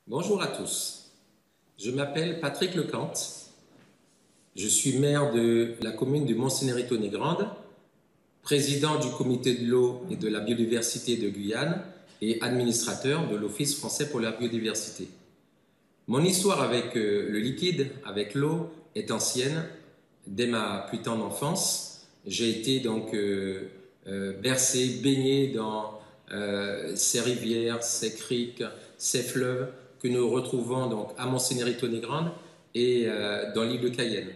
Bonjour à tous. Je m'appelle Patrick Lecante. Je suis maire de la commune de Montsénérito-Négrande, président du comité de l'eau et de la biodiversité de Guyane et administrateur de l'Office français pour la biodiversité. Mon histoire avec le liquide, avec l'eau, est ancienne. Dès ma plus tendre enfance, j'ai été donc bercé, baigné dans ces rivières, ces criques, ces fleuves que nous retrouvons donc à Montsénérito-Négrande et dans l'île de Cayenne.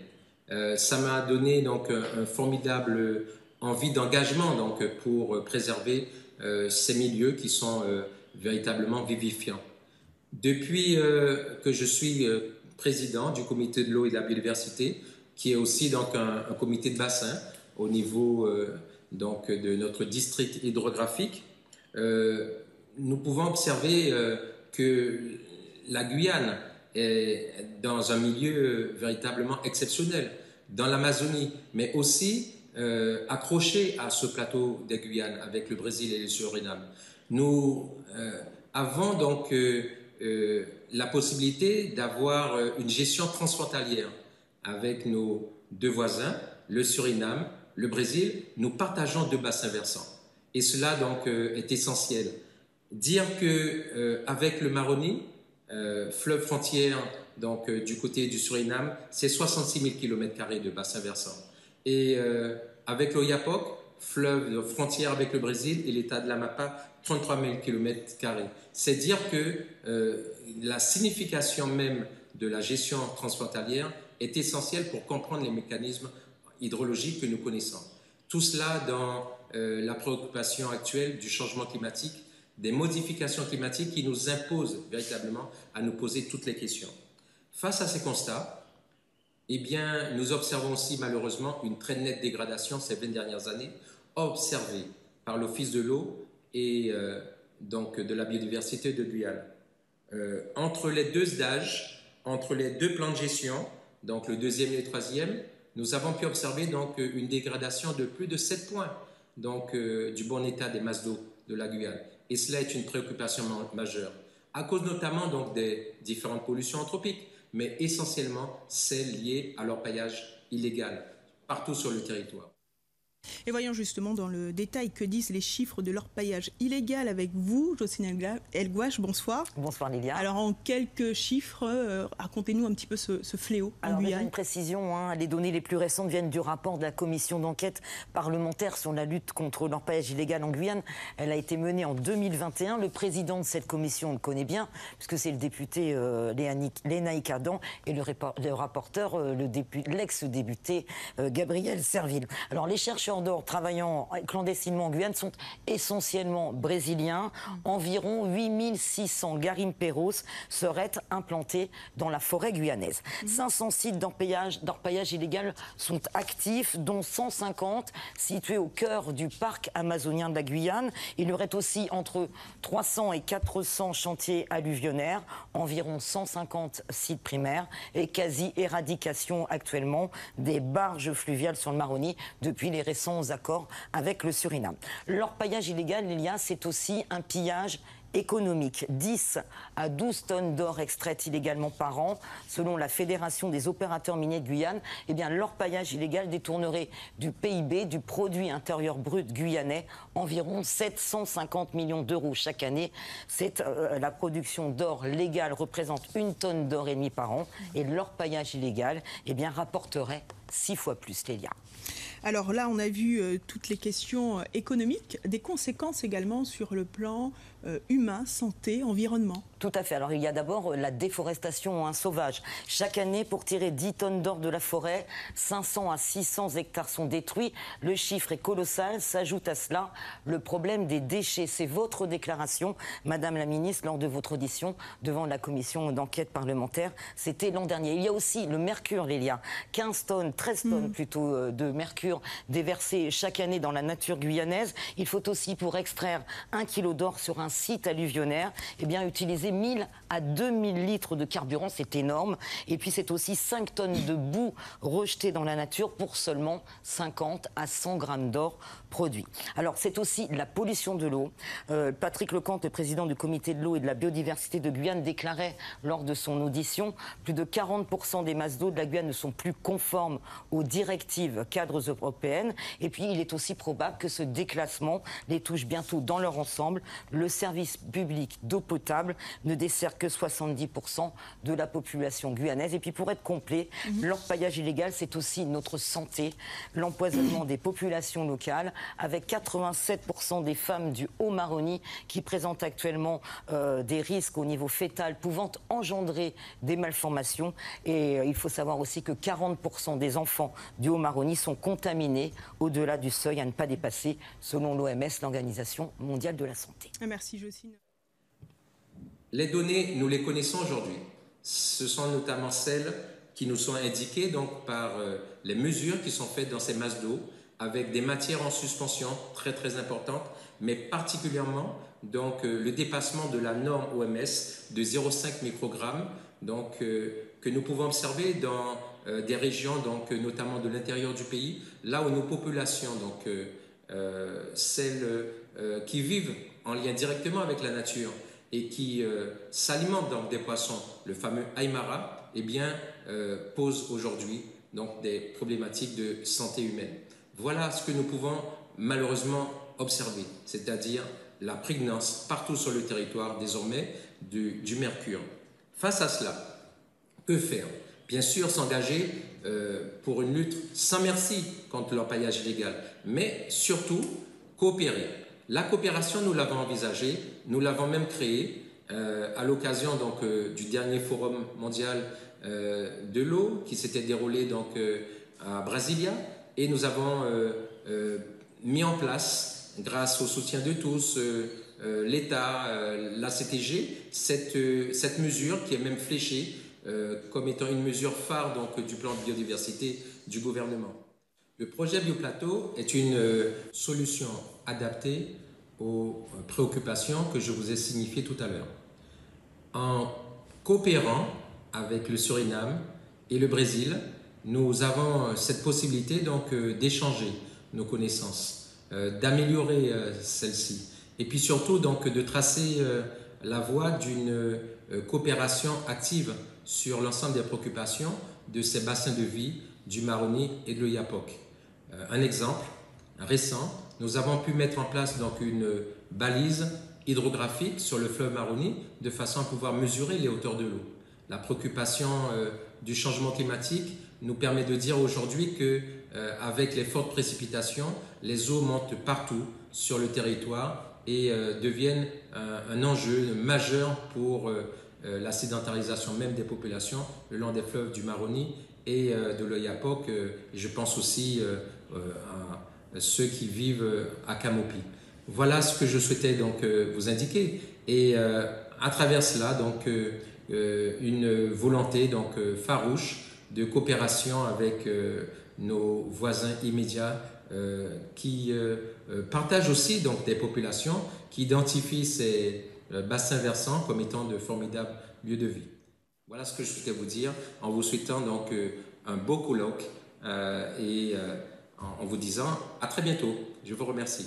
Ça m'a donné donc un formidable envie d'engagement donc pour préserver ces milieux qui sont véritablement vivifiants. Depuis que je suis président du comité de l'eau et de la biodiversité, qui est aussi donc un comité de bassin au niveau donc de notre district hydrographique, nous pouvons observer que la Guyane est dans un milieu véritablement exceptionnel, dans l'Amazonie, mais aussi accroché à ce plateau des Guyanes avec le Brésil et le Suriname. Nous avons donc la possibilité d'avoir une gestion transfrontalière avec nos deux voisins, le Suriname, le Brésil. Nous partageons deux bassins versants. Et cela donc est essentiel. Dire que avec le Maroni, fleuve frontière donc du côté du Suriname, c'est 66 000 km² de bassin versant. Et avec l'Oyapock, fleuve frontière avec le Brésil et l'État de l'Amapá, 33 000 km². C'est dire que la signification même de la gestion transfrontalière est essentielle pour comprendre les mécanismes hydrologiques que nous connaissons. Tout cela dans la préoccupation actuelle du changement climatique, des modifications climatiques qui nous imposent véritablement à nous poser toutes les questions. Face à ces constats, eh bien, nous observons aussi malheureusement une très nette dégradation ces 20 dernières années, observée par l'Office de l'eau et donc de la biodiversité de Guyane. Entre les deux stages, entre les deux plans de gestion, donc le deuxième et le troisième, nous avons pu observer donc une dégradation de plus de 7 points donc, du bon état des masses d'eau de la Guyane. Et cela est une préoccupation majeure, à cause notamment donc, des différentes pollutions anthropiques, mais essentiellement celles liées à l'orpaillage illégal partout sur le territoire. Et voyons justement dans le détail que disent les chiffres de l'orpaillage illégal avec vous, Jocelyne El-Gouache, bonsoir. Bonsoir Lilia. Alors en quelques chiffres, racontez-nous un petit peu ce fléau en Guyane. Une précision, les données les plus récentes viennent du rapport de la commission d'enquête parlementaire sur la lutte contre l'orpaillage illégal en Guyane. Elle a été menée en 2021. Le président de cette commission, on le connaît bien, puisque c'est le député Lénaïque Adam et le rapporteur, l'ex-député Gabriel Serville. Alors les chercheurs d'or travaillant clandestinement en Guyane sont essentiellement brésiliens. Environ 8600 garimperos seraient implantés dans la forêt guyanaise. 500 sites d'orpaillage illégal sont actifs, dont 150 situés au cœur du parc amazonien de la Guyane. Il y aurait aussi entre 300 et 400 chantiers alluvionnaires, environ 150 sites primaires et quasi-éradication actuellement des barges fluviales sur le Maroni depuis les récents accords avec le Suriname. L'orpaillage illégal, c'est aussi un pillage économique. 10 à 12 tonnes d'or extraites illégalement par an. Selon la Fédération des opérateurs miniers de Guyane, eh bien, l'orpaillage illégal détournerait du PIB, du produit intérieur brut guyanais, environ 750 millions d'euros chaque année. La production d'or légal représente 1 tonne d'or et demi par an. Et l'orpaillage illégal eh bien, rapporterait 6 fois plus, Lélia. Alors là, on a vu toutes les questions économiques, des conséquences également sur le plan humain, santé, environnement. Tout à fait. Alors il y a d'abord la déforestation sauvage. Chaque année, pour tirer 10 tonnes d'or de la forêt, 500 à 600 hectares sont détruits. Le chiffre est colossal. S'ajoute à cela le problème des déchets. C'est votre déclaration, Madame la Ministre, lors de votre audition devant la commission d'enquête parlementaire. C'était l'an dernier. Il y a aussi le mercure, Lélia. 15 tonnes, 13 tonnes plutôt de mercure déversées chaque année dans la nature guyanaise. Il faut aussi, pour extraire 1 kilo d'or sur un un site alluvionnaire, eh bien, utiliser 1000 à 2000 litres de carburant, c'est énorme. Et puis, c'est aussi 5 tonnes de boue rejetée dans la nature pour seulement 50 à 100 grammes d'or produits. Alors, c'est aussi la pollution de l'eau. Patrick Lecante, le président du comité de l'eau et de la biodiversité de Guyane, déclarait lors de son audition, plus de 40% des masses d'eau de la Guyane ne sont plus conformes aux directives cadres européennes. Et puis, il est aussi probable que ce déclassement les touche bientôt dans leur ensemble. Le service public d'eau potable ne dessert que 70% de la population guyanaise. Et puis, pour être complet, l'orpaillage illégal, c'est aussi notre santé, l'empoisonnement des populations locales, avec 87% des femmes du Haut-Maroni qui présentent actuellement des risques au niveau fœtal pouvant engendrer des malformations. Et il faut savoir aussi que 40% des enfants du Haut-Maroni sont contaminés au-delà du seuil à ne pas dépasser, selon l'OMS, l'Organisation mondiale de la santé. Merci, Jocelyne. Les données, nous les connaissons aujourd'hui. Ce sont notamment celles qui nous sont indiquées donc, par les mesures qui sont faites dans ces masses d'eau, avec des matières en suspension très très importantes, mais particulièrement donc, le dépassement de la norme OMS de 0,5 microgrammes, donc, que nous pouvons observer dans des régions, donc, notamment de l'intérieur du pays, là où nos populations, donc, celles qui vivent en lien directement avec la nature et qui s'alimentent donc, des poissons, le fameux aymara, eh bien, posent aujourd'hui donc, des problématiques de santé humaine. Voilà ce que nous pouvons malheureusement observer, c'est-à-dire la prégnance partout sur le territoire désormais du mercure. Face à cela, que faire? Bien sûr, s'engager pour une lutte sans merci contre l'orpaillage illégal, mais surtout coopérer. La coopération, nous l'avons envisagée, nous l'avons même créée à l'occasion donc, du dernier forum mondial de l'eau qui s'était déroulé donc, à Brasilia, et nous avons mis en place, grâce au soutien de tous, l'État, la CTG, cette mesure qui est même fléchée comme étant une mesure phare donc, du plan de biodiversité du gouvernement. Le projet Bioplateau est une solution adaptée aux préoccupations que je vous ai signifiées tout à l'heure. En coopérant avec le Suriname et le Brésil, nous avons cette possibilité donc d'échanger nos connaissances, d'améliorer celles-ci, et puis surtout donc de tracer la voie d'une coopération active sur l'ensemble des préoccupations de ces bassins de vie du Maroni et de l'Oyapock. Un exemple récent, nous avons pu mettre en place donc une balise hydrographique sur le fleuve Maroni de façon à pouvoir mesurer les hauteurs de l'eau. La préoccupation du changement climatique nous permet de dire aujourd'hui que avec les fortes précipitations, les eaux montent partout sur le territoire et deviennent un enjeu majeur pour la sédentarisation même des populations le long des fleuves du Maroni et de l'Oyapock. Je pense aussi à ceux qui vivent à Camopi. Voilà ce que je souhaitais donc vous indiquer. Et à travers cela, donc, une volonté donc, farouche de coopération avec nos voisins immédiats qui partagent aussi donc, des populations qui identifient ces bassins versants comme étant de formidables lieux de vie. Voilà ce que je souhaitais vous dire en vous souhaitant donc un beau colloque et en vous disant à très bientôt. Je vous remercie.